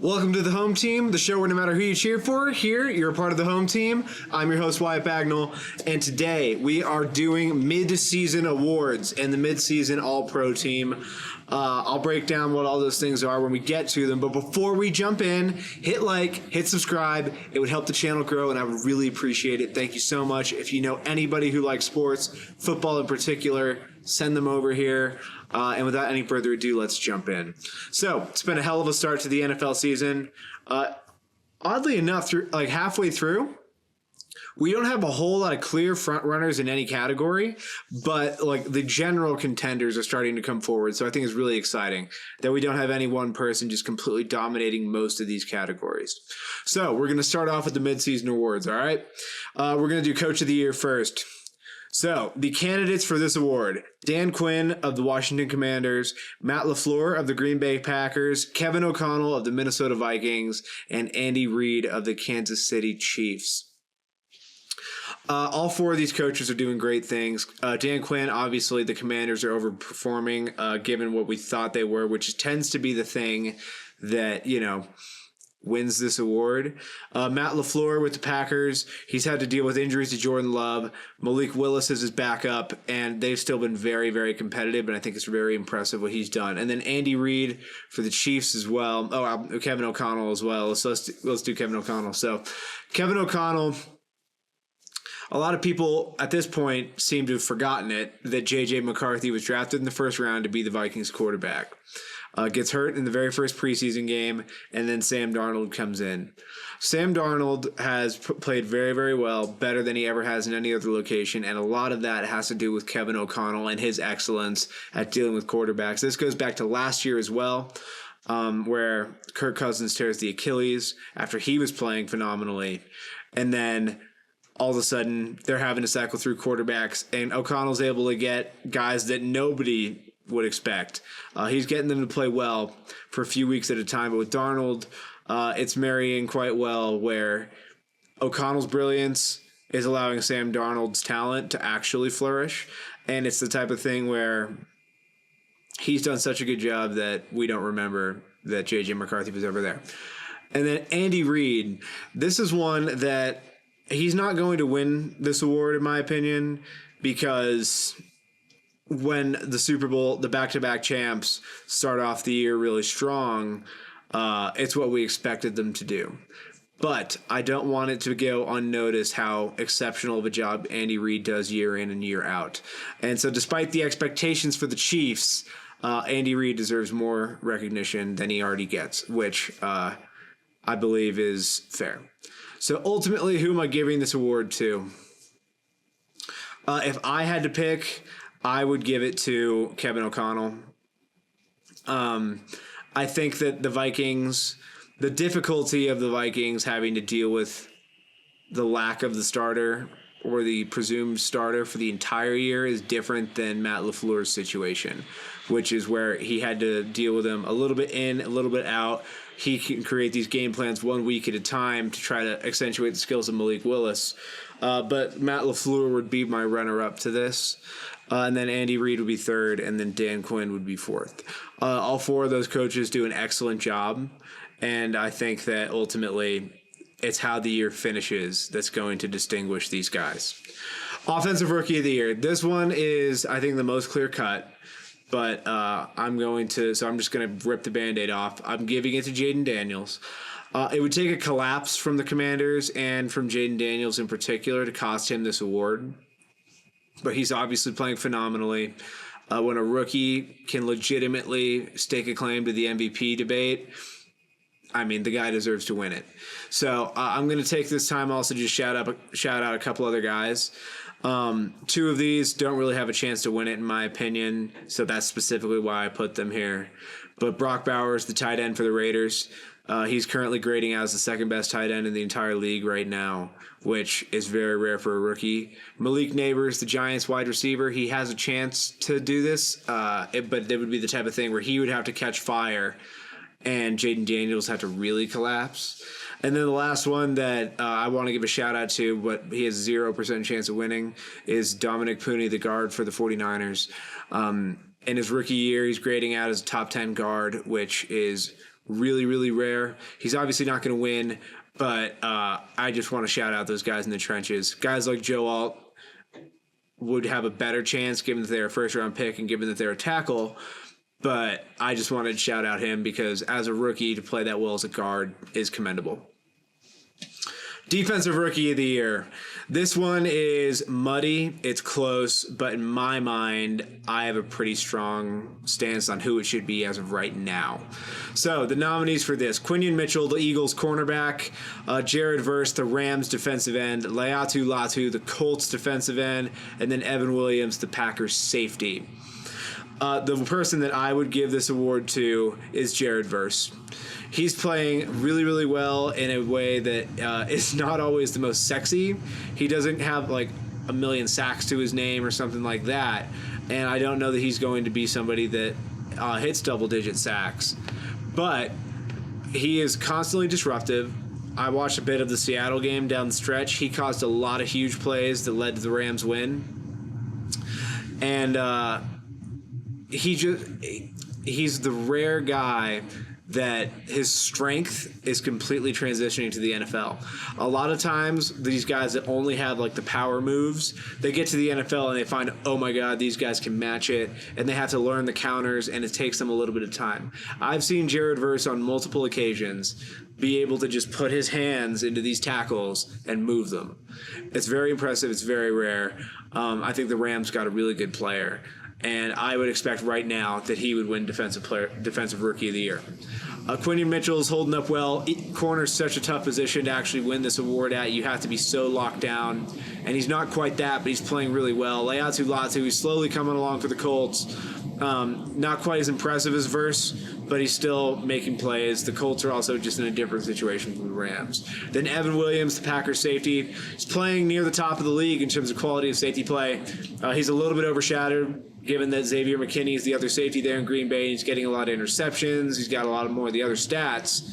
Welcome to the Home Team, the show where no matter who you cheer for, here you're a part of the Home Team. I'm your host, Wyatt Bagnall, and today we are doing mid-season awards and the mid-season All-Pro team. I'll break down what all those things are when we get to them, but before we jump in, hit like, hit subscribe. It would help the channel grow, and I would really appreciate it. Thank you so much. If you know anybody who likes sports, football in particular, send them over here. And without any further ado, let's jump in. So it's been a hell of a start to the NFL season. Oddly enough, halfway through, we don't have a whole lot of clear front runners in any category, but the general contenders are starting to come forward. So I think it's really exciting that we don't have any one person just completely dominating most of these categories. So we're going to start off with the midseason awards. All right. We're going to do Coach of the Year first. So, the candidates for this award: Dan Quinn of the Washington Commanders, Matt LaFleur of the Green Bay Packers, Kevin O'Connell of the Minnesota Vikings, and Andy Reid of the Kansas City Chiefs. All four of these coaches are doing great things. Dan Quinn, obviously, the Commanders are overperforming given what we thought they were, which tends to be the thing that, wins this award. Matt LaFleur with the Packers, he's had to deal with injuries to Jordan Love. Malik Willis is his backup, and they've still been very, very competitive, and I think it's very impressive what he's done. And then Andy Reid for the Chiefs as well. Oh, Kevin O'Connell as well. Let's do Kevin O'Connell. So Kevin O'Connell, a lot of people at this point seem to have forgotten it, that J.J. McCarthy was drafted in the first round to be the Vikings quarterback. Gets hurt in the very first preseason game, and then Sam Darnold comes in. Sam Darnold has played very, very well, better than he ever has in any other location, and a lot of that has to do with Kevin O'Connell and his excellence at dealing with quarterbacks. This goes back to last year as well, where Kirk Cousins tears the Achilles after he was playing phenomenally, and then all of a sudden they're having to cycle through quarterbacks, and O'Connell's able to get guys that nobody would expect. He's getting them to play well for a few weeks at a time, but with Darnold, it's marrying quite well, where O'Connell's brilliance is allowing Sam Darnold's talent to actually flourish, and it's the type of thing where he's done such a good job that we don't remember that J.J. McCarthy was ever there. And then Andy Reid, this is one that he's not going to win this award, in my opinion, because when the Super Bowl, the back-to-back champs, start off the year really strong, it's what we expected them to do. But I don't want it to go unnoticed how exceptional of a job Andy Reid does year in and year out. And so despite the expectations for the Chiefs, Andy Reid deserves more recognition than he already gets, which I believe is fair. So ultimately, who am I giving this award to? If I had to pick, I would give it to Kevin O'Connell. I think that the Vikings, the difficulty of the Vikings having to deal with the lack of the starter or the presumed starter for the entire year is different than Matt LaFleur's situation, which is where he had to deal with them a little bit in, a little bit out. He can create these game plans 1 week at a time to try to accentuate the skills of Malik Willis. But Matt LaFleur would be my runner-up to this. And then Andy Reid would be third, and then Dan Quinn would be fourth. All four of those coaches do an excellent job, and I think that ultimately it's how the year finishes that's going to distinguish these guys. Offensive Rookie of the Year. This one is, I think, the most clear-cut, but I'm just going to rip the Band-Aid off. I'm giving it to Jaden Daniels. It would take a collapse from the Commanders and from Jaden Daniels in particular to cost him this award. But he's obviously playing phenomenally. When a rookie can legitimately stake a claim to the MVP debate, I mean, the guy deserves to win it. So I'm going to take this time also to just shout out a couple other guys. Two of these don't really have a chance to win it, in my opinion, so that's specifically why I put them here. But Brock Bowers, the tight end for the Raiders, he's currently grading out as the second best tight end in the entire league right now, which is very rare for a rookie. Malik Neighbors, the Giants wide receiver, he has a chance to do this, but it would be the type of thing where he would have to catch fire and Jaden Daniels have to really collapse. And then the last one that I want to give a shout out to, but he has 0% chance of winning, is Dominic Pooney, the guard for the 49ers. In his rookie year, he's grading out as a top 10 guard, which is Really, really rare. He's obviously not going to win, but I just want to shout out those guys in the trenches. Guys like Joe Alt would have a better chance given that they're a first-round pick and given that they're a tackle, but I just wanted to shout out him because as a rookie to play that well as a guard is commendable. Defensive Rookie of the Year. This one is muddy. It's close, but in my mind, I have a pretty strong stance on who it should be as of right now. So the nominees for this: Quinion Mitchell, the Eagles cornerback; Jared Verse, the Rams defensive end; Laiatu Latu, the Colts defensive end; and then Evan Williams, the Packers safety. The person that I would give this award to is Jared Verse. He's playing really, really well in a way that is not always the most sexy. He doesn't have like a million sacks to his name or something like that. And I don't know that he's going to be somebody that hits double-digit sacks. But he is constantly disruptive. I watched a bit of the Seattle game down the stretch. He caused a lot of huge plays that led to the Rams win. And he's the rare guy that his strength is completely transitioning to the NFL. A lot of times, these guys that only have like the power moves, they get to the NFL and they find, oh my God, these guys can match it, and they have to learn the counters, and it takes them a little bit of time. I've seen Jared Verse on multiple occasions be able to just put his hands into these tackles and move them. It's very impressive. It's very rare. I think the Rams got a really good player, and I would expect right now that he would win Defensive Rookie of the Year. Quinion Mitchell is holding up well. Corner is such a tough position to actually win this award at. You have to be so locked down, and he's not quite that, but he's playing really well. Laiatu Latu, he's slowly coming along for the Colts. Not quite as impressive as Verse, but he's still making plays. The Colts are also just in a different situation from the Rams. Then Evan Williams, the Packers safety, he's playing near the top of the league in terms of quality of safety play. He's a little bit overshadowed given that Xavier McKinney is the other safety there in Green Bay. He's getting a lot of interceptions. He's got a lot more of the other stats.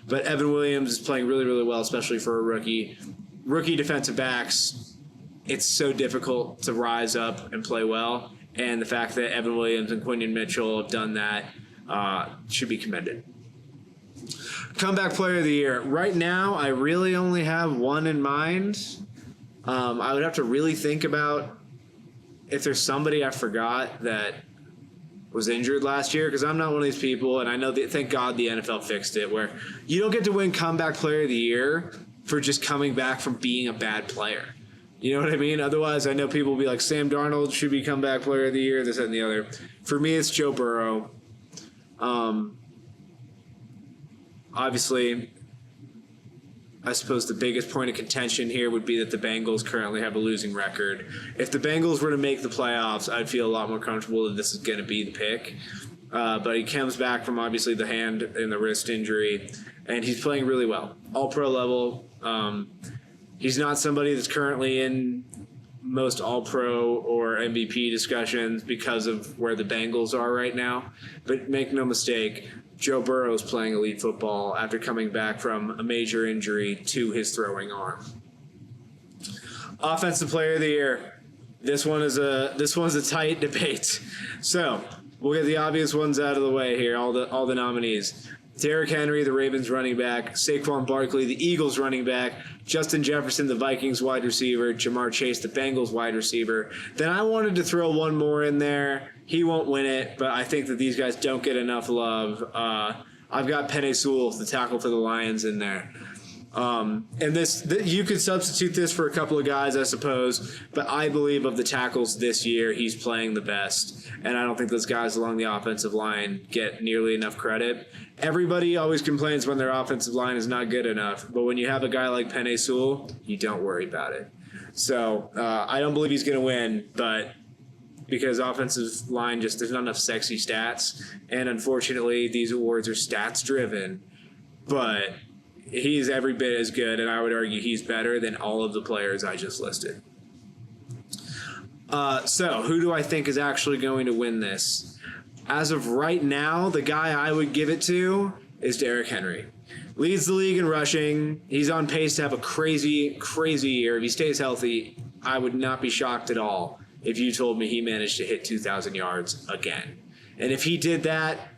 But Evan Williams is playing really, really well, especially for a rookie. Rookie defensive backs, it's so difficult to rise up and play well. And the fact that Evan Williams and Quinion Mitchell have done that should be commended. Comeback Player of the Year. Right now, I really only have one in mind. I would have to really think about if there's somebody I forgot that was injured last year, because I'm not one of these people, and I know that, thank God the NFL fixed it, where you don't get to win Comeback Player of the Year for just coming back from being a bad player. You know what I mean? Otherwise, I know people will be like, Sam Darnold should be Comeback Player of the Year, this, that, and the other. For me, it's Joe Burrow. Obviously, I suppose the biggest point of contention here would be that the Bengals currently have a losing record. If the Bengals were to make the playoffs, I'd feel a lot more comfortable that this is going to be the pick. But he comes back from obviously the hand and the wrist injury, and he's playing really well. All-pro level. He's not somebody that's currently in most All-Pro or MVP discussions because of where the Bengals are right now. But make no mistake, Joe Burrow is playing elite football after coming back from a major injury to his throwing arm. Offensive Player of the Year. This one's a tight debate. So we'll get the obvious ones out of the way here. All the nominees: Derrick Henry, the Ravens running back; Saquon Barkley, the Eagles running back; Justin Jefferson, the Vikings wide receiver; Jamar Chase, the Bengals wide receiver. Then I wanted to throw one more in there. He won't win it, but I think that these guys don't get enough love. I've got Penei Sewell, the tackle for the Lions, in there. And you could substitute this for a couple of guys, I suppose, but I believe of the tackles this year, he's playing the best. And I don't think those guys along the offensive line get nearly enough credit. Everybody always complains when their offensive line is not good enough, but when you have a guy like Penei Sewell, you don't worry about it. So I don't believe he's going to win, but because offensive line there's not enough sexy stats, and unfortunately these awards are stats driven, but he's every bit as good, and I would argue he's better than all of the players I just listed. So who do I think is actually going to win this? As of right now, the guy I would give it to is Derrick Henry. Leads the league in rushing. He's on pace to have a crazy, crazy year. If he stays healthy, I would not be shocked at all if you told me he managed to hit 2,000 yards again. And if he did that,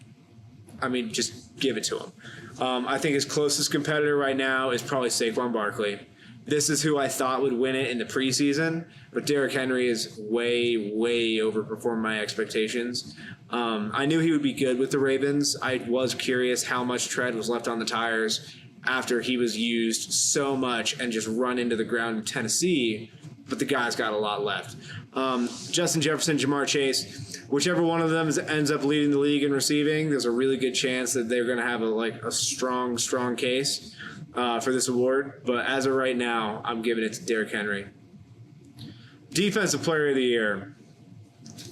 I mean, just give it to him. I think his closest competitor right now is probably Saquon Barkley. This is who I thought would win it in the preseason, but Derrick Henry is way, way overperformed my expectations. I knew he would be good with the Ravens. I was curious how much tread was left on the tires after he was used so much and just run into the ground in Tennessee, but the guy's got a lot left. Justin Jefferson, Jamar Chase, whichever one of them ends up leading the league in receiving, there's a really good chance that they're going to have a strong case for this award. But as of right now, I'm giving it to Derrick Henry. Defensive Player of the Year.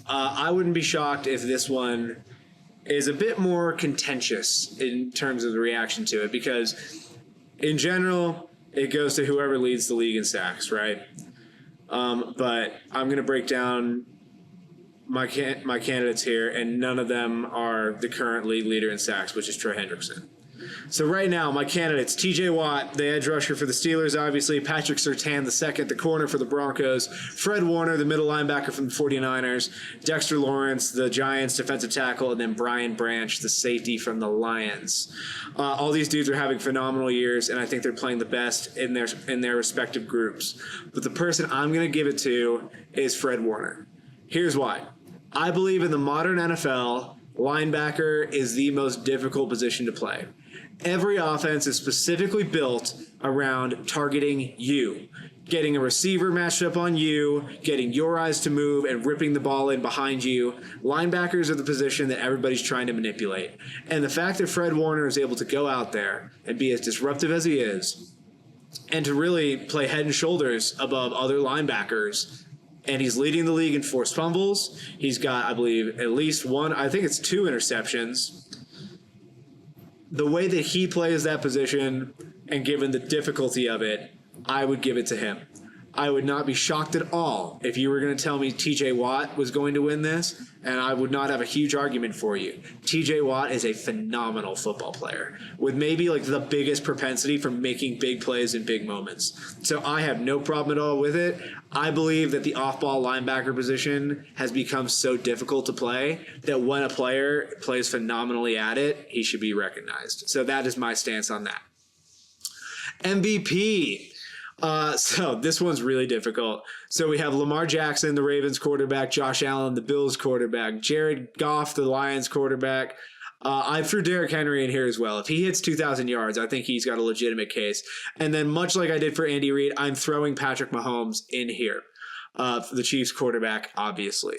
I wouldn't be shocked if this one is a bit more contentious in terms of the reaction to it, because in general, it goes to whoever leads the league in sacks, right? But I'm going to break down my candidates here, and none of them are the current league leader in sacks, which is Trey Hendrickson. So right now, my candidates, T.J. Watt, the edge rusher for the Steelers, obviously, Patrick Surtain, the second, the corner for the Broncos, Fred Warner, the middle linebacker from the 49ers, Dexter Lawrence, the Giants defensive tackle, and then Brian Branch, the safety from the Lions. All these dudes are having phenomenal years, and I think they're playing the best in their respective groups. But the person I'm going to give it to is Fred Warner. Here's why. I believe in the modern NFL, linebacker is the most difficult position to play. Every offense is specifically built around targeting you, getting a receiver matched up on you, getting your eyes to move, and ripping the ball in behind you. Linebackers are the position that everybody's trying to manipulate. And the fact that Fred Warner is able to go out there and be as disruptive as he is, and to really play head and shoulders above other linebackers, and he's leading the league in forced fumbles. He's got, I believe, at least one, I think it's 2 interceptions. The way that he plays that position, and given the difficulty of it, I would give it to him. I would not be shocked at all if you were going to tell me TJ Watt was going to win this, and I would not have a huge argument for you. TJ Watt is a phenomenal football player with maybe the biggest propensity for making big plays in big moments. So I have no problem at all with it. I believe that the off-ball linebacker position has become so difficult to play that when a player plays phenomenally at it, he should be recognized. So that is my stance on that. MVP. So this one's really difficult. So we have Lamar Jackson, the Ravens quarterback, Josh Allen, the Bills quarterback, Jared Goff, the Lions quarterback. I threw Derrick Henry in here as well. If he hits 2,000 yards, I think he's got a legitimate case. And then much like I did for Andy Reid, I'm throwing Patrick Mahomes in here, for the Chiefs quarterback, obviously.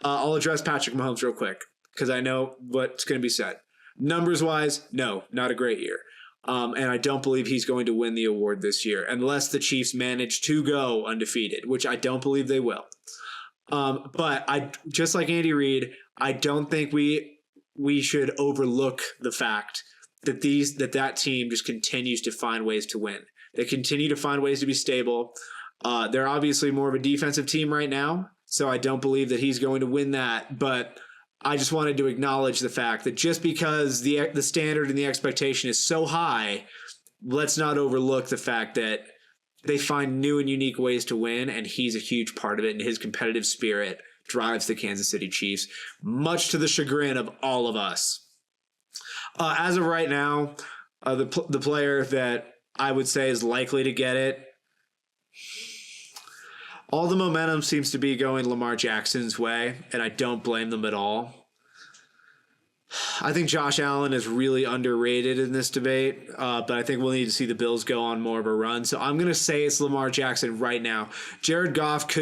I'll address Patrick Mahomes real quick because I know what's going to be said. Numbers-wise, no, not a great year. And I don't believe he's going to win the award this year unless the Chiefs manage to go undefeated, which I don't believe they will. But I, just like Andy Reid, I don't think we should overlook the fact that that team just continues to find ways to win. They continue to find ways to be stable. They're obviously more of a defensive team right now, so I don't believe that he's going to win that. But I just wanted to acknowledge the fact that just because the standard and the expectation is so high, let's not overlook the fact that they find new and unique ways to win, and he's a huge part of it, and his competitive spirit drives the Kansas City Chiefs, much to the chagrin of all of us. As of right now, the player that I would say is likely to get it, all the momentum seems to be going Lamar Jackson's way, and I don't blame them at all. I think Josh Allen is really underrated in this debate, but I think we'll need to see the Bills go on more of a run. So I'm going to say it's Lamar Jackson right now. Jared Goff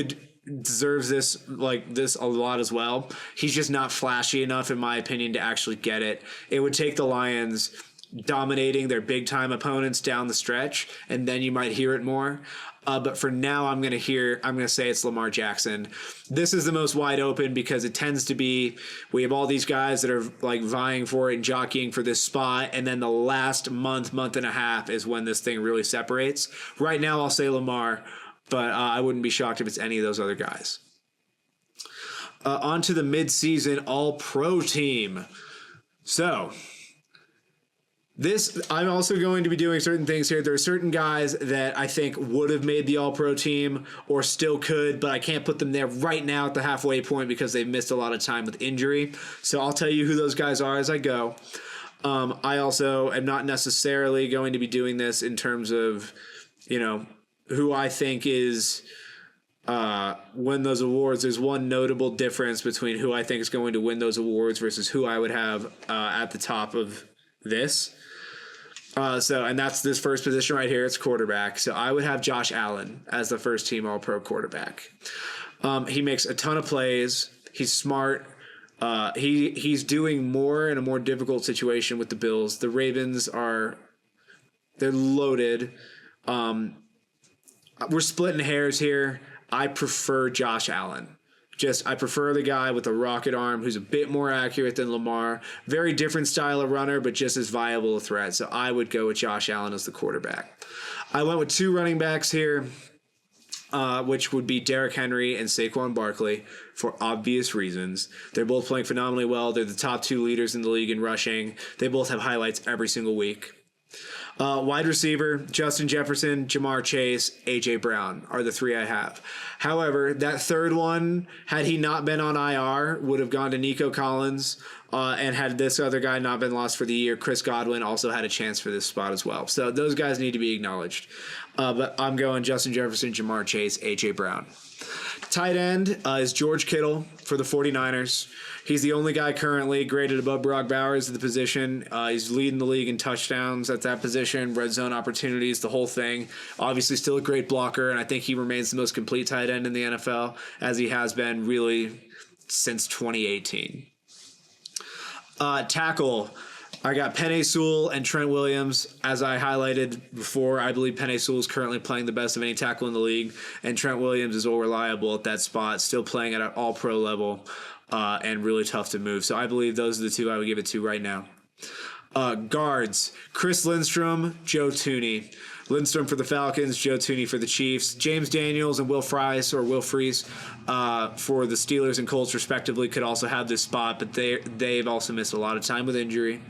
deserves this a lot as well. He's just not flashy enough, in my opinion, to actually get it. It would take the Lions dominating their big-time opponents down the stretch, and then you might hear it more. But for now, I'm going to say it's Lamar Jackson. This is the most wide open because it tends to be, we have all these guys that are vying for it and jockeying for this spot. And then the last month and a half is when this thing really separates. Right now, I'll say Lamar, but I wouldn't be shocked if it's any of those other guys. On to the midseason all-pro team. So I'm also going to be doing certain things here. There are certain guys that I think would have made the all-pro team or still could, but I can't put them there right now at the halfway point because they've missed a lot of time with injury. So I'll tell you who those guys are as I go. I also am not necessarily going to be doing this in terms of, who I think is win those awards. There's one notable difference between who I think is going to win those awards versus who I would have at the top of this. And that's this first position right here. It's quarterback. So I would have Josh Allen as the first team All-Pro quarterback. He makes a ton of plays. He's smart. He's doing more in a more difficult situation with the Bills. The Ravens they're loaded. We're splitting hairs here. I prefer Josh Allen. I prefer the guy with a rocket arm who's a bit more accurate than Lamar. Very different style of runner, but just as viable a threat. So I would go with Josh Allen as the quarterback. I went with 2 running backs here, which would be Derrick Henry and Saquon Barkley for obvious reasons. They're both playing phenomenally well. They're the top 2 leaders in the league in rushing. They both have highlights every single week. Wide receiver, Justin Jefferson, Jamar Chase, A.J. Brown are the 3 I have. However, that third one, had he not been on IR, would have gone to Nico Collins. And had this other guy not been lost for the year, Chris Godwin also had a chance for this spot as well. So those guys need to be acknowledged. But I'm going Justin Jefferson, Jamar Chase, A.J. Brown. Tight end is George Kittle for the 49ers. He's the only guy currently graded above Brock Bowers at the position. He's leading the league in touchdowns at that position, red zone opportunities, the whole thing. Obviously still a great blocker, and I think he remains the most complete tight end in the NFL, as he has been really since 2018. Tackle, I got Penei Sewell and Trent Williams. As I highlighted before, I believe Penei Sewell is currently playing the best of any tackle in the league, and Trent Williams is all reliable at that spot, still playing at an all-pro level, and really tough to move. So I believe those are the 2 I would give it to right now. Guards, Chris Lindstrom, Joe Thuney. Lindstrom for the Falcons, Joe Thuney for the Chiefs. James Daniels and Will Fries for the Steelers and Colts respectively could also have this spot, but they've also missed a lot of time with injury.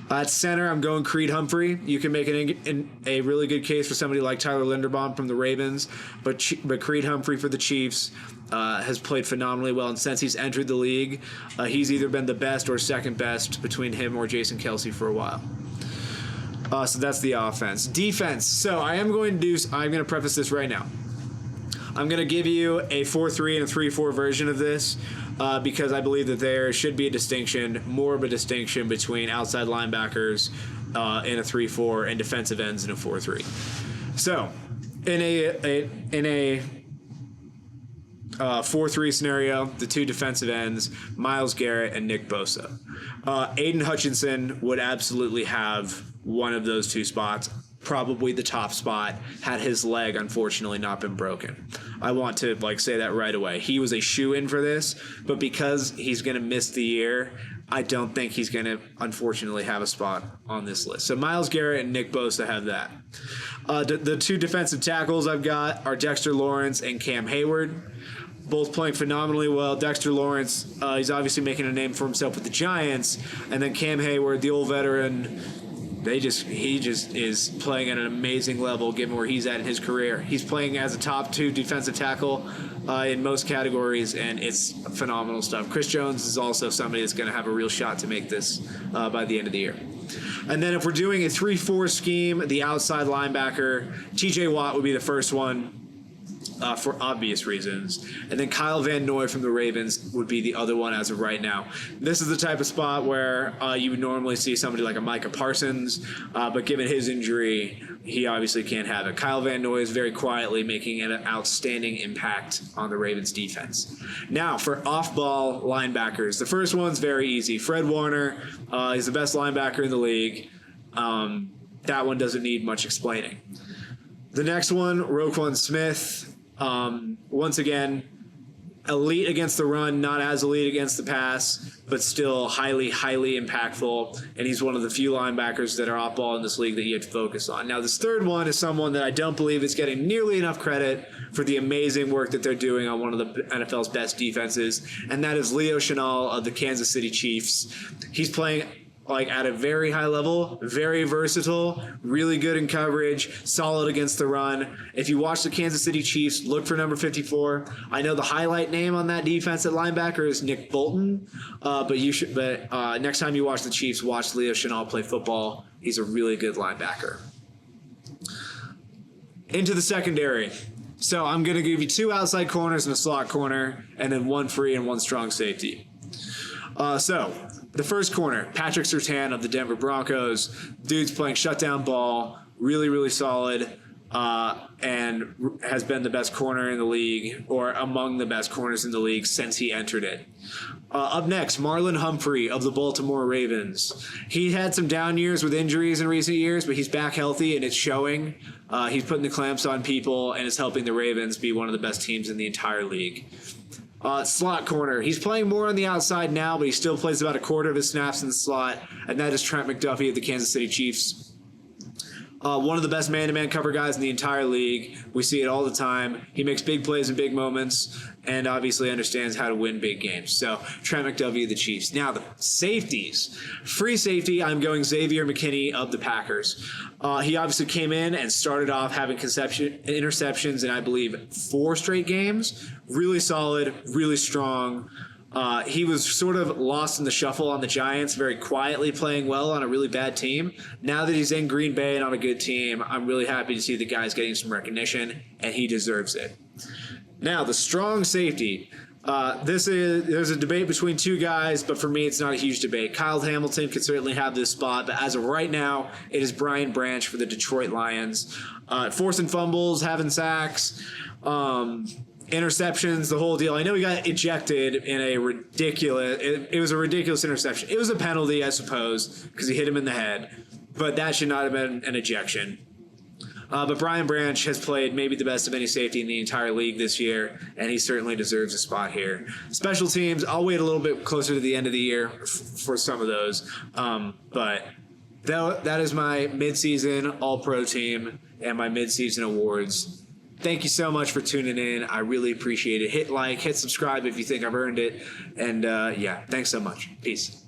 At center, I'm going Creed Humphrey. You can make a really good case for somebody like Tyler Linderbaum from the Ravens, but Creed Humphrey for the Chiefs has played phenomenally well, and since he's entered the league, he's either been the best or second best between him or Jason Kelce for a while. So that's the offense. Defense. So I'm going to preface this right now. I'm going to give you a 4-3 and a 3-4 version of this because I believe that there should be more of a distinction between outside linebackers in a 3-4 and defensive ends in a 4-3. So in a 4-3 scenario, the 2 defensive ends, Myles Garrett and Nick Bosa. Aiden Hutchinson would absolutely have one of those 2 spots, probably the top spot, had his leg unfortunately not been broken. I want to say that right away. He was a shoo-in for this, but because he's going to miss the year, I don't think he's going to unfortunately have a spot on this list. So Myles Garrett and Nick Bosa have that. The 2 defensive tackles I've got are Dexter Lawrence and Cam Hayward. Both playing phenomenally well. Dexter Lawrence, he's obviously making a name for himself with the Giants. And then Cam Hayward, the old veteran, he just is playing at an amazing level given where he's at in his career. He's playing as a top 2 defensive tackle in most categories, and it's phenomenal stuff. Chris Jones is also somebody that's going to have a real shot to make this by the end of the year. And then if we're doing a 3-4 scheme, the outside linebacker, T.J. Watt would be the first one. For obvious reasons. And then Kyle Van Noy from the Ravens would be the other one as of right now. This is the type of spot where you would normally see somebody like a Micah Parsons, but given his injury, he obviously can't have it. Kyle Van Noy is very quietly making an outstanding impact on the Ravens defense. Now, for off-ball linebackers, the first one's very easy. Fred Warner is the best linebacker in the league. That one doesn't need much explaining. The next one, Roquan Smith. Once again, elite against the run, not as elite against the pass, but still highly, highly impactful. And he's one of the few linebackers that are off ball in this league that you have to focus on. Now, this third one is someone that I don't believe is getting nearly enough credit for the amazing work that they're doing on one of the NFL's best defenses, and that is Leo Chenal of the Kansas City Chiefs. He's playing like at a very high level, very versatile, really good in coverage, solid against the run. If you watch the Kansas City Chiefs, look for number 54. I know the highlight name on that defensive linebacker is Nick Bolton, but next time you watch the Chiefs, watch Leo Chenal play football. He's a really good linebacker. Into the secondary. So I'm going to give you 2 outside corners and a slot corner, and then 1 free and 1 strong safety. So the first corner, Patrick Surtain of the Denver Broncos. Dude's playing shutdown ball, really, really solid, and has been the best corner in the league, or among the best corners in the league since he entered it. Up next, Marlon Humphrey of the Baltimore Ravens. He had some down years with injuries in recent years, but he's back healthy, and it's showing. He's putting the clamps on people, and it's helping the Ravens be one of the best teams in the entire league. Slot corner. He's playing more on the outside now, but he still plays about a quarter of his snaps in the slot, and that is Trent McDuffie of the Kansas City Chiefs. One of the best man-to-man cover guys in the entire league. We see it all the time. He makes big plays in big moments and obviously understands how to win big games. So Trent McDuffie of the Chiefs. Now the safeties. Free safety, I'm going Xavier McKinney of the Packers. He obviously came in and started off having interceptions in, I believe, 4 straight games. Really solid, really strong. He was sort of lost in the shuffle on the Giants, very quietly playing well on a really bad team. Now that he's in Green Bay and on a good team, I'm really happy to see the guy's getting some recognition, and he deserves it. Now, the strong safety. There's a debate between 2 guys, but for me, it's not a huge debate. Kyle Hamilton could certainly have this spot, but as of right now, it is Brian Branch for the Detroit Lions. Forcing fumbles, having sacks, interceptions, the whole deal. I know he got ejected in a ridiculous... It was a ridiculous interception. It was a penalty, I suppose, because he hit him in the head, but that should not have been an ejection. But Brian Branch has played maybe the best of any safety in the entire league this year, and he certainly deserves a spot here. Special teams, I'll wait a little bit closer to the end of the year for some of those. But that is my midseason All-Pro team and my midseason awards. Thank you so much for tuning in. I really appreciate it. Hit like, hit subscribe if you think I've earned it. And yeah, thanks so much. Peace.